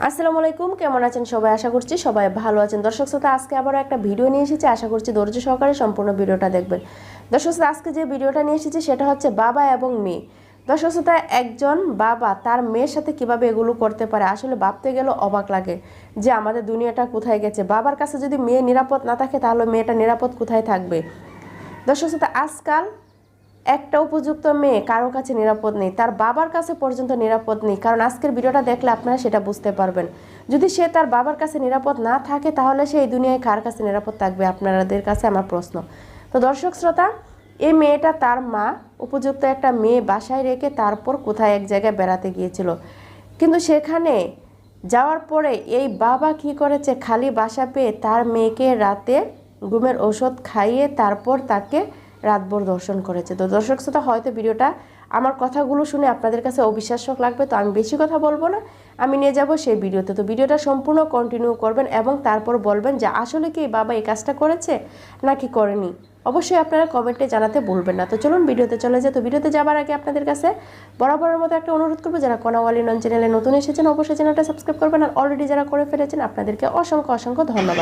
আসসালামু আলাইকুম, কেমন আছেন সবাই? আশা করছি সবাই ভালো আছেন। দর্শক শ্রোতা, আজকে আবারও একটা ভিডিও নিয়ে এসেছি। আশা করছি ধৈর্য সহকারে সম্পূর্ণ ভিডিওটা দেখবেন। দর্শক শ্রোতা, আজকে যে ভিডিওটা নিয়ে এসেছি সেটা হচ্ছে বাবা এবং মেয়ে। দর্শক শ্রোতা, একজন বাবা তার মেয়ের সাথে কিভাবে এগুলো করতে পারে, আসলে ভাবতে গেলেও অবাক লাগে যে আমাদের দুনিয়াটা কোথায় গেছে। বাবার কাছে যদি মেয়ে নিরাপদ না থাকে তাহলে মেয়েটা নিরাপদ কোথায় থাকবে? দর্শক শ্রোতা, আজকাল একটা উপযুক্ত মেয়ে কারো কাছে নিরাপদ নেই, তার বাবার কাছে পর্যন্ত নিরাপদ নেই। কারণ আজকের ভিডিওটা দেখলে আপনারা সেটা বুঝতে পারবেন। যদি সে তার বাবার কাছে নিরাপদ না থাকে তাহলে সে এই দুনিয়ায় কার কাছে নিরাপদ থাকবে? আপনাদের কাছে আমার প্রশ্ন। তো দর্শক শ্রোতা, এই মেয়েটা তার মা উপযুক্ত একটা মেয়ে বাসায় রেখে তারপর কোথায় এক জায়গায় বেড়াতে গিয়েছিল, কিন্তু সেখানে যাওয়ার পরে এই বাবা কি করেছে, খালি বাসা পেয়ে তার মেয়েকে রাতে ঘুমের ওষুধ খাইয়ে তারপর তাকে রাতভর দর্শন করেছে। তো দর্শক শ্রোতা, হয়তো ভিডিওটা আমার কথাগুলো শুনে আপনাদের কাছে অবিশ্বাস্য লাগবে, তো আমি বেশি কথা বলবো না, আমি নিয়ে যাব সেই ভিডিওতে। তো ভিডিওটা সম্পূর্ণ কন্টিনিউ করবেন এবং তারপর বলবেন যে আসলে কি বাবা এই কাজটা করেছে নাকি করেনি। অবশ্যই আপনারা কমেন্টে জানাতে ভুলবেন না। তো চলুন ভিডিওতে চলে যায়। তো ভিডিওতে যাবার আগে আপনাদের কাছে বরাবরের মতো একটা অনুরোধ করবো, যারা কোনাওয়ালি নন চ্যানেলে নতুন এসেছেন অবশ্যই চ্যানেলটা সাবস্ক্রাইব করবেন, আর অলরেডি যারা করে ফেলেছেন আপনাদেরকে অসংখ্য অসংখ্য ধন্যবাদ।